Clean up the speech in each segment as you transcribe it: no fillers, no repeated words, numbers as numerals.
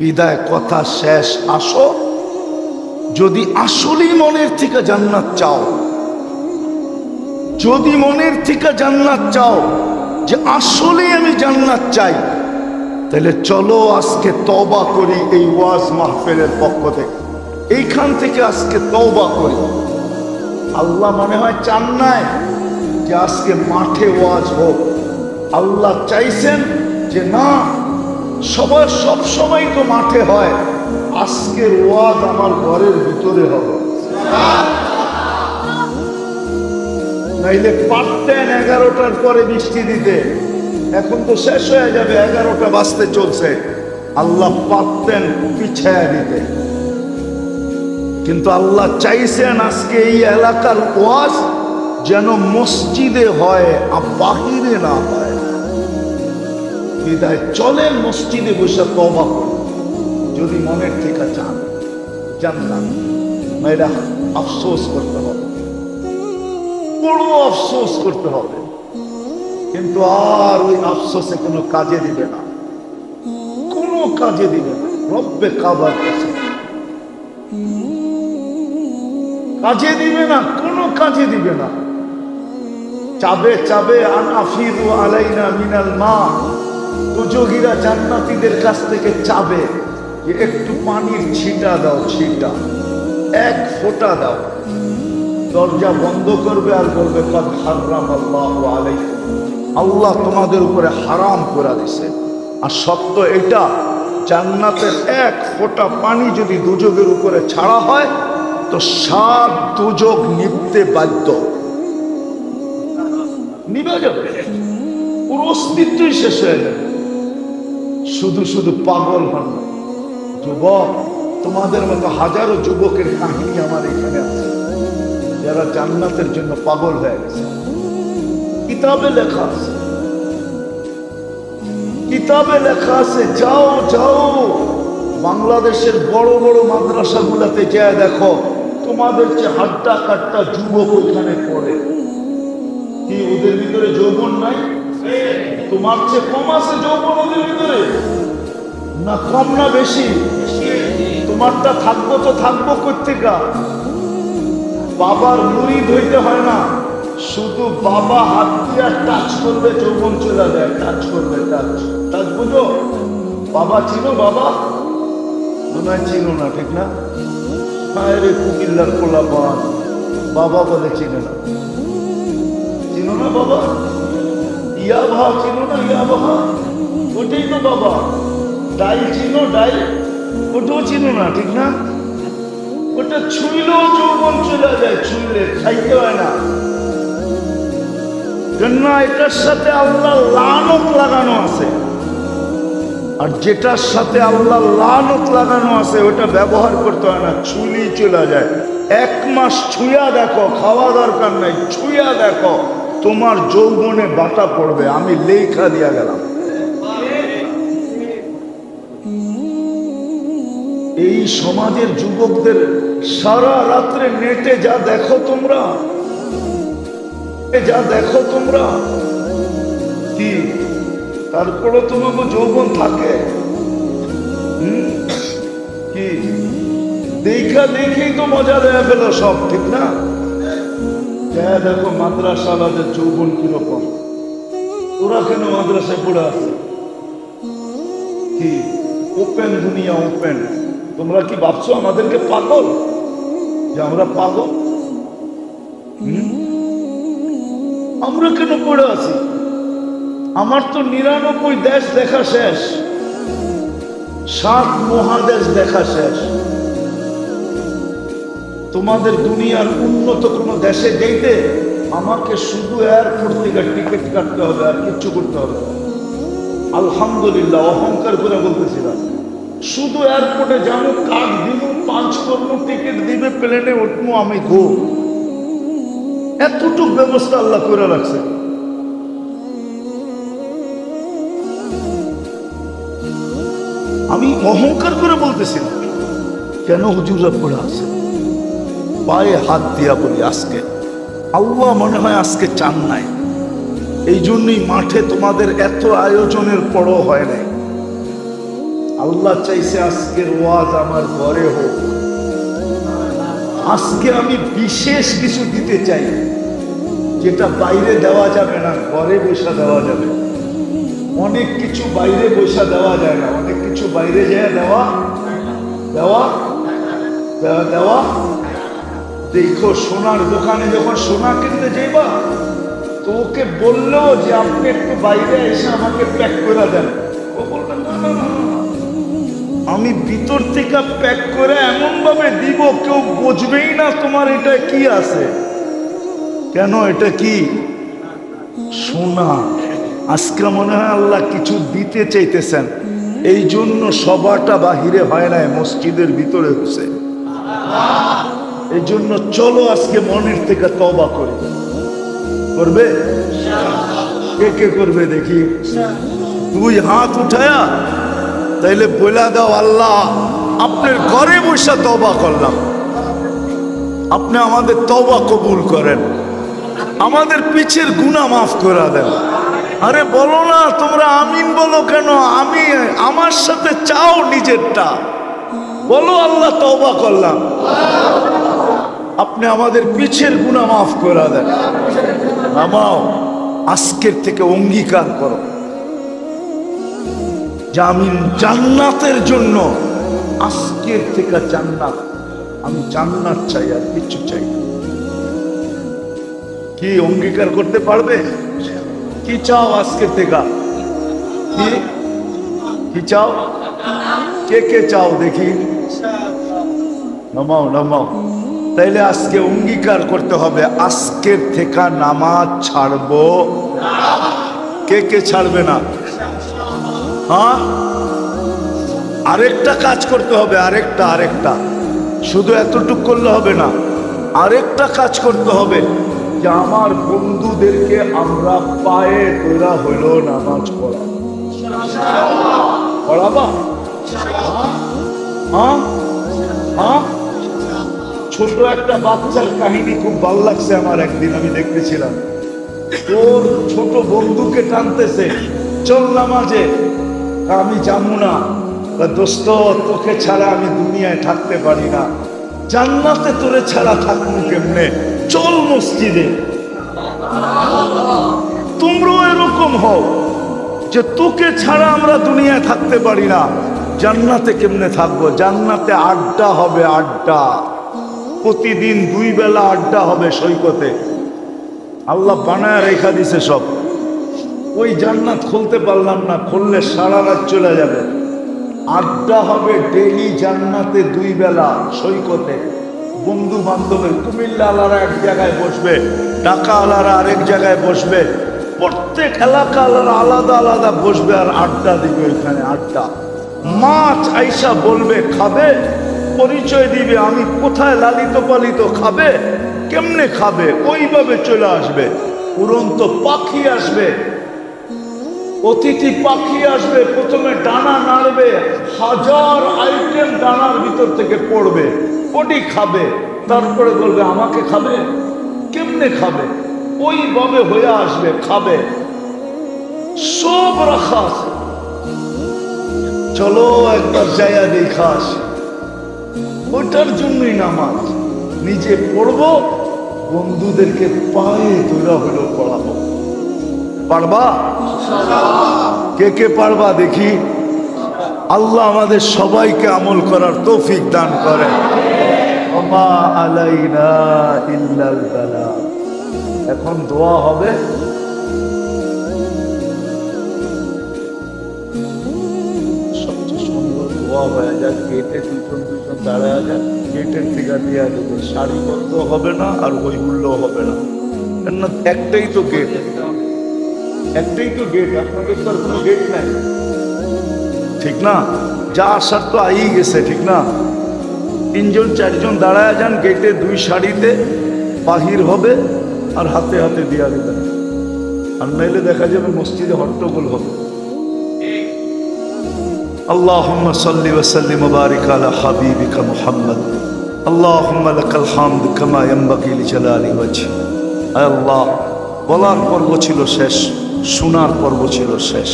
বিদায় কথা শেষ। আসো, যদি আসলেই মনের থেকে জান্নাত চাও, যদি মনের থেকে জান্নাত চাও, যে আসলেই আমি জান্নাত চাই, তাহলে চলো আজকে তওবা করি এই ওয়াজ মাহফিলের পক্ষ থেকে। এইখান থেকে আজকে তওবা করি। আল্লাহ মনে হয় চান নাই যে আজকে মাঠে ওয়াজ হোক। আল্লাহ চাইছেন যে না, সবার সব সময় তো মাঠে হয়, আজকের ওয়াজ আমার ঘরের ভিতরে হবে। নাইলে পারতেন 11টার পরে বৃষ্টি দিতে, এখন তো শেষ হয়ে যাবে, 11টা বাজতে চলছে। আল্লাহ পারতেন পিছায়া দিতে, কিন্তু আল্লাহ চাইছেন আজকে এই এলাকার ওয়াজ যেন মসজিদে হয় আর বাহিরে না হয়। বিদায় চলেন মসজিদে বসে তওবা করুন, যদি মনের থেকে চান জান্নাত। মেয়েরা আফসোস করতে হবে, বড় আফসোস করতে হবে, কিন্তু আর ওই আফসোসে কোনো কাজে দিবে না, কোনো কাজে দিবে না। রব্বে কাবার কাছে কাজে দিবে না, কোনো কাজে দিবে না। চাবে চাবে আন আফিরু আলাইনা মিনাল মা, দুজোগীরা জান্নাতীদের কাছ থেকে চাবে যে একটু পানির ছিটা দাও, ছিটা, এক ফোঁটা দাও। দরজা বন্ধ করবে আর বলবে কদ হারামাল্লাহু আলাইকুম, আল্লাহ তোমাদের উপরে হারাম করে দিয়েছে। আর সত্য এটা, জান্নাতের এক ফোঁটা পানি যদি দুজোগের উপরে ছাড়া হয় তো 7 দুজোগ নিভতে বাধ্য, নিভে যাবে, পুরো অস্তিত্বই শেষ হয়ে যাবে। শুধু শুধু পাগল হন না যুবক, তোমাদের মতো হাজারো যুবকের কাহিনী আমার এখানে আছে যারা জান্নাতের জন্য পাগল হয়ে গেছে। কিতাবে লেখা আছে, কিতাবে লেখা আছে। যাও যাও বাংলাদেশের বড় বড় মাদ্রাসাগুলোতে যায় দেখো, তোমাদের চেয়ে হাড্ডা কাট্টা যুবক ওইখানে পড়ে। কি ওদের ভিতরে যৌবন নাই? তোমার চেয়ে কম আছে যৌবন ওদের ভিতরে? না কম না বেশি? তোমারটা থাকবো তো থাকবো কোত্থেকা? বাবার মুরিদ হইতে হয় না, শুধু বাবা হাত দিয়ে টাচ করবে যৌবন চলে যায়। টাচ করবে, টাচ টাচ, বুঝো? বাবা চিনো? বাবা মনে হয় চিনো না, ঠিক না? হ্যাঁ রে কুমিল্লার পোলাপান বাবা বলে চিনে না, চিনো না বাবা? ইয়া ভা চিনো না? ইয়া বাবা ওটাই তো বাবা। ডাই চিনো? ডাই ওটাও চিনো না, ঠিক না? ওটা ছুঁইলেও যৌবন চলে যায়, ছুঁইলে খাইতে হয় না। কেননা এটার সাথে আল্লাহ লানত লাগানো আছে, আর যেটার সাথে আল্লাহ লানত লাগানো আছে ওটা ব্যবহার করতে হয় না, ছুঁলেই চলে যায়। 1 মাস ছুঁয়া দেখো, খাওয়া দরকার নাই, ছুঁয়া দেখো, তোমার যৌবনে বাটা পড়বে। আমি লেখা দিয়া গেলাম। এই সমাজের যুবকদের সারা রাত্রে নেটে যা দেখো তোমরা, যা দেখো তোমরা, কি তারপরে তোমাকে যৌবন থাকে? কি দেখা দেখেই তো মজা দেয়া ফেলো সব, ঠিক না? দেখো মাদ্রাসাওয়ালাদের যৌবন কিরকম, ওরা কেন মাদ্রাসায় পড়ে আছে? কি ওপেন দুনিয়া, ওপেন। তোমরা কি ভাবছো আমাদেরকে পাগল, যে আমরা পাগল? আমরা কেন পড়ে আছি? আমার তো 99 দেশ দেখা শেষ, 7 মহাদেশ দেখা শেষ। তোমাদের দুনিয়ার উন্নত কোনো দেশে যেতে আমাকে শুধু এয়ারপোর্ট থেকে টিকিট কাটতে হবে, আর কিচ্ছু করতে হবে। আলহামদুলিল্লাহ, অহংকার করে বলতেছিলাম, শুধু এয়ারপোর্টে যাবো, কার্ড দিব, 5 করবো, টিকিট দিবে, প্লেনে উঠবো, আমি গো। এতটুকু ব্যবস্থা আল্লাহ করে রাখছে। আমি অহংকার করে বলতেছি না, কেন হুজুররা পড়ে আছে? পায়ে হাত দিয়া বলি, আজকে আল্লাহ মনে হয় আজকে চান নাই, এই জন্যই মাঠে তোমাদের এত আয়োজনের পরও হয় নাই। আল্লাহ চাইছে আজকের ওয়াজ আমার ঘরে হোক। আজকে আমি বিশেষ কিছু দিতে চাই, যেটা বাইরে দেওয়া যাবে না, ঘরে বসে দেওয়া যাবে। অনেক কিছু বাইরে বসে দেওয়া যায় না, অনেক কিছু বাইরে যায় দেওয়া দেওয়া দেওয়া দেওয়া দেখো, সোনার দোকানে যখন সোনা কিনতে যাইবা, তো ওকে বললো যে আপনি একটু বাইরে এসে আমাকে প্যাক করে দেন। ও বলবে না না না, আমি ভিতর থেকে প্যাক করে এমন ভাবে দিব কেউ বুঝবেই না তোমার এটা কি আছে। কেন? এটা কি? সোনা। আজকে মনে হয় আল্লাহ কিছু দিতে চাইতেছেন, এই জন্য সবাটা বাহিরে হয় নাই, মসজিদের ভিতরে হচ্ছে। এই জন্য চলো আজকে মনের থেকে তওবা করি। করবে? কে কে করবে দেখি? দুই হাত উঠায়া তাইলে বলে দাও, আল্লাহ আপনার ঘরে বসে তওবা করলাম, আপনি আমাদের তওবা কবুল করেন, আমাদের পিছের গুনাহ মাফ করে দেন। আরে বলো না তোমরা, আমিন বলো কেন? আমি আমার সাথে চাও নিজেরটা, বলো আল্লাহ তওবা করলাম, আপনি আমাদের পিছের গুনাহ মাফ করে দেন। নামাও, আজকের থেকে অঙ্গীকার করো যে আমি জান্নাতের জন্য, আজকের থেকে জান্নাত, আমি জান্নাত চাই, আর কিছু চাই না। কি অঙ্গীকার করতে পারবে? কি চাও আজকের থেকে? কি কি চাও? কে কে চাও দেখি? নামাও নামাও। তাইলে আজকে অঙ্গীকার করতে হবে, আজকের থেকে নামাজ ছাড়বো। কে কে ছাড়বে না? হ্যাঁ, আরেকটা কাজ করতে হবে, আরেকটা শুধু এতটুকু করলে হবে না, আরেকটা কাজ করতে হবে যে আমার বন্ধুদেরকে আমরা পায়ে তোরা হইলো নামাজ পড়াবা। হ্যাঁ হ্যাঁ, ছোট একটা বাচ্চার কাহিনী খুব ভালো লাগছে আমার। একদিন আমি দেখতেছিলাম, ওর ছোট বন্ধুকে টানতেছে, চল নামাজে। আমি যাবো না। দোস্ত, তোকে ছাড়া আমি দুনিয়ায় থাকতে পারি না, জান্নাতে তোরে ছাড়া থাকবো কেমনে, চল মসজিদে। তোমরাও এরকম হও যে তোকে ছাড়া আমরা দুনিয়ায় থাকতে পারি না, জান্নাতে কেমনে থাকবো? জান্নাতে আড্ডা হবে, আড্ডা। প্রতিদিন 2 বেলা আড্ডা হবে সৈকতে। আল্লাহ বানায় রেখা দিছে সব। ওই জান্নাত খুলতে পারলাম না, খুললে সারা রাত চলে যাবে। আড্ডা হবে ডেইলি জান্নাতে 2 বেলা সৈকতে। বন্ধু বান্ধবের, কুমিল্লা আলারা এক জায়গায় বসবে, ঢাকা আলারা আরেক জায়গায় বসবে, প্রত্যেক এলাকা আলারা আলাদা আলাদা বসবে আর আড্ডা দিবে। ওইখানে আড্ডা, মাছ আইসা বলবে খাবে, পরিচয় দিবে আমি কোথায় লালিত পালিত, খাবে কেমনে খাবে, ওইভাবে চলে আসবে। উড়ন্ত পাখি আসবে, অতিথি পাখি আসবে, প্রথমে ডানা নাড়বে, 1000 আইটেম ডানার ভিতর থেকে পড়বে, ওটি খাবে, তারপরে বলবে আমাকে খাবে, কেমনে খাবে, ওইভাবে হয়ে আসবে, খাবে। সব রাখা আছে, চলো একবার যাইয়া দেখা আসি। ওটার জন্যই নামাজ। নিজে পড়বো, বন্ধুদেরকে পায়ে ধরা হলো পড়াবো। পারবা? কে কে পারবা দেখি? আল্লাহ আমাদের সবাইকে আমল করার তৌফিক দান করে। ওমা আলাইনা ইল্লাল বালাগ। এখন দোয়া হবে। সবচেয়ে সুন্দর দোয়া হয়ে যাক, গেটে দুজন দাঁড়ায় যাক, গেটের থেকে দিয়ে দেবে, সারিবদ্ধ হবে না আর হৈহুল্য হবে না। কেননা একটাই তো গেট, একটাই তো গেট, আপনাদের তো আর কোনো গেট নাই, ঠিক না? যা আসার তো আই গেছে, ঠিক না? 3জন 4জন দাঁড়ায় যান গেটে, 2 সারিতে বাহির হবে আর হাতে হাতে দিয়া দেবেন। আর নাইলে দেখা যাবে মসজিদে হট্টগোল হবে। আল্লাহুম্মা সাল্লি ওয়া সাল্লিম ওয়া বারিক আলা হাবিবিকা মুহাম্মদ। আল্লাহুম্মা লাকাল হামদ কামা ইয়ানবাগি লিজালালি ওয়াজহি। আল্লাহ, বলার পর্ব ছিল শেষ, শোনার পর্ব ছিল শেষ,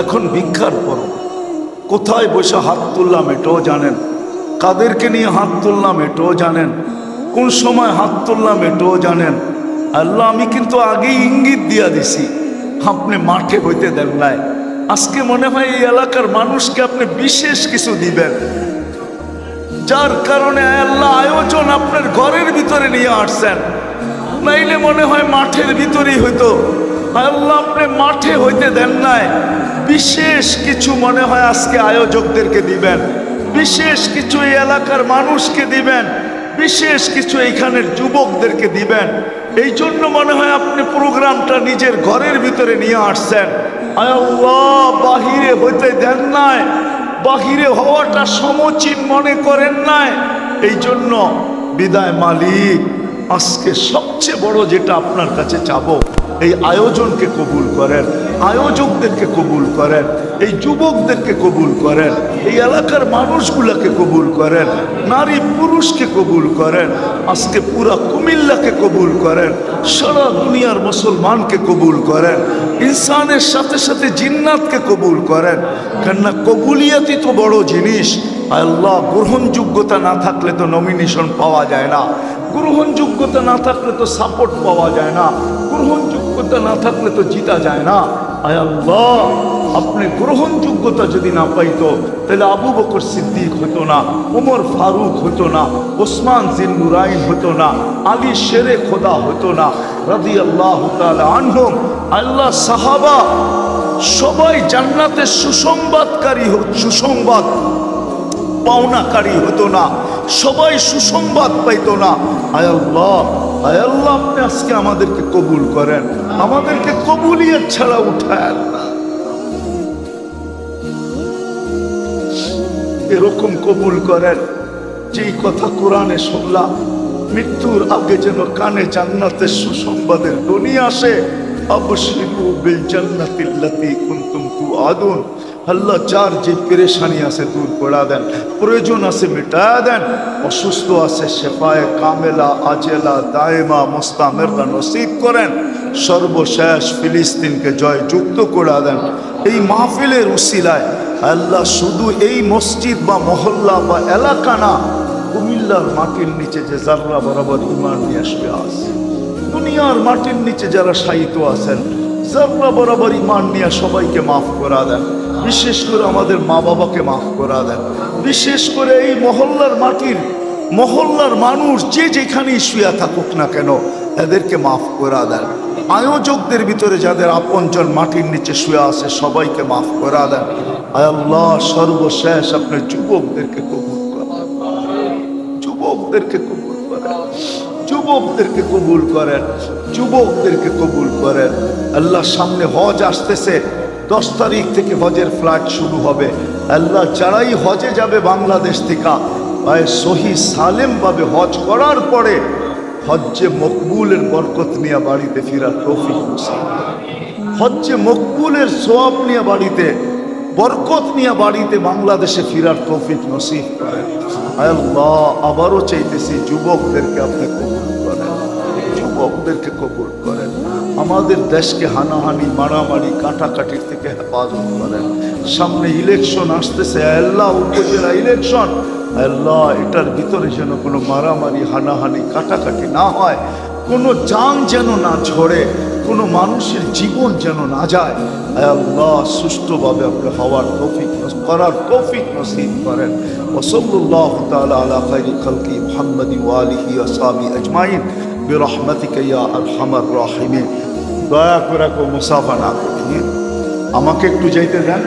এখন ভিক্ষার পর্ব। কোথায় বসে হাত তুললাম এটাও জানেন, কাদেরকে নিয়ে হাত তুললাম এটাও জানেন, কোন সময় হাত তুললাম এটাও জানেন। আল্লাহ আমি কিন্তু আগেই ইঙ্গিত দিয়া দিছি, আপনি মাঠে হইতে দেন নাই। আজকে মনে হয় এই এলাকার মানুষকে আপনি বিশেষ কিছু দিবেন, যার কারণে আল্লাহ আয়োজন আপনার ঘরের ভিতরে নিয়ে আসছেন। নাইলে মনে হয় মাঠের ভিতরেই হইতো। আল্লাহ আপনি মাঠে হইতে দেন নাই, বিশেষ কিছু মনে হয় আজকে আয়োজকদেরকে দিবেন, বিশেষ কিছু এই এলাকার মানুষকে দিবেন, বিশেষ কিছু এইখানের যুবকদেরকে দিবেন। এই জন্য মনে হয় আপনি প্রোগ্রামটা নিজের ঘরের ভিতরে নিয়ে আসছেন। আল্লাহ বাহিরে হইতে দেন নাই, বাহিরে হওয়াটা সমীচীন মনে করেন নাই। এই জন্য বিদায় মালিক, আজকে সবচেয়ে বড় যেটা আপনার কাছে চাবো, এই আয়োজনকে কবুল করেন, আয়োজকদেরকে কবুল করেন, এই যুবকদেরকে কবুল করেন, এই এলাকার মানুষগুলাকে কবুল করেন, নারী পুরুষকে কবুল করেন, আজকে পুরা কুমিল্লাকে কবুল করেন, সারা দুনিয়ার মুসলমানকে কবুল করেন, ইনসানের সাথে সাথে জিন্নাতকে কবুল করেন। কেননা কবুলিয়াতই তো বড় জিনিস। আল্লাহ গ্রহণযোগ্যতা না থাকলে তো নমিনেশন পাওয়া যায় না, গ্রহণযোগ্যতা না থাকলে তো সাপোর্ট পাওয়া যায় না, গ্রহণযোগ্যতা না থাকলে তো জিতা যায় না। আয় আল্লাহ, আপনি গ্রহণযোগ্যতা যদি না পাইতো তাহলে আবু বকর সিদ্দিক হতো না, ওমর ফারুক হতো না, ওসমান জিন্নুরাইন হতো না, আলী শেরে খোদা হতো না রাদিয়াল্লাহু তাআলা আনহুম। আল্লাহ সাহাবা সবাই জান্নাতের সুসংবাদকারী, সুসংবাদ পাওনাকারী হতো না, সবাই সুসংবাদ পাইতো না। আয় আল্লাহ, আয় আল্লাহ আপনি আজকে আমাদেরকে কবুল করেন, আমাদেরকে কবুলিয়ত ছাড়া উঠায় না, এরকম কবুল করেন যেই কথা কোরআনে শুনলাম, মৃত্যুর আগে যেন কানে জান্নাতের সুসংবাদের ধ্বনি আসে। আবশিরু বিল জান্নাতিল্লাতী কুনতুম তুআদুন। আল্লাহ যার যে পেরেশানি আছে দূর করে দেন, প্রয়োজন আছে মিটায়া দেন, অসুস্থ আছে শেফায়ে কামেলা আজেলা দায়েমা মুস্তামেররা নসিব করেন। সর্বশেষ ফিলিস্তিনকে জয়যুক্ত করে দেন। এই মাহফিলের উসিলায় আল্লাহ শুধু এই মসজিদ বা মহল্লা বা এলাকা না, কুমিল্লার মাটির নিচে যে যারা বরাবর ইমান নিয়ে আসবে, আজ দুনিয়ার মাটির নিচে যারা শায়িত আছেন, যারা বরাবর ইমান নিয়ে সবাইকে মাফ করা দেন। বিশেষ করে আমাদের মা বাবাকে মাফ করা দেন। বিশেষ করে এই মহল্লার মানুষ যে যেখানেই শুয়ে থাকুক না কেন, এদেরকে মাফ করা দেন। আয়োজকদের ভিতরে যাদের আপনজন মাটির নিচে শুয়ে আছে, সবাইকে মাফ করা দেন। আয় আল্লাহ, সর্বশেষ আপনার যুবকদেরকে কবুল করেন, যুবকদেরকে কবুল করেন, যুবকদেরকে কবুল করেন, যুবকদেরকে কবুল করেন। আল্লাহ সামনে হজ আসতেছে, 10 তারিখ থেকে হজের ফ্লাইট শুরু হবে। আল্লাহ যারাই হজে যাবে বাংলাদেশ থেকে, সহি সালেম ভাবে হজ করার পরে হজ্জে মকবুলের বরকত নিয়ে বাড়িতে ফিরার তৌফিক নসিব, হজ্জে মকবুলের সওয়াব নিয়ে বাড়িতে, বরকত নিয়ে বাড়িতে বাংলাদেশে ফিরার তৌফিক নসিব করেন। আল্লাহ আবারও চাইতেছি যুবকদেরকে আপনি কবুল করেন, যুবকদেরকে কবুল করেন। আমাদের দেশকে হানাহানি মারামারি কাটাকাটির থেকে হেফাজত করেন। সামনে ইলেকশন আসতেছে আল্লাহ, উপজেলা ইলেকশন আল্লাহ, এটার ভিতরে যেন কোনো মারামারি হানাহানি কাটাকাটি না হয়, কোনো জান যেন না ঝরে, কোনো মানুষের জীবন যেন না যায়। আল্লাহ সুষ্ঠুভাবে আপনি হওয়ার তৌফিক করার তৌফিক নসিব করেন। ওয়াসাল্লাল্লাহু তাআলা আলা খায়রি খালকি মুহাম্মাদি ওয়া আলিহি ওয়া সাহবিহি আজমাইন বিরহমাতিকা ইয়া আরহামার রাহিমিন। দয়া করে কেউ মুসাফা না করিয়ে, আমাকে একটু যাইতে দেন।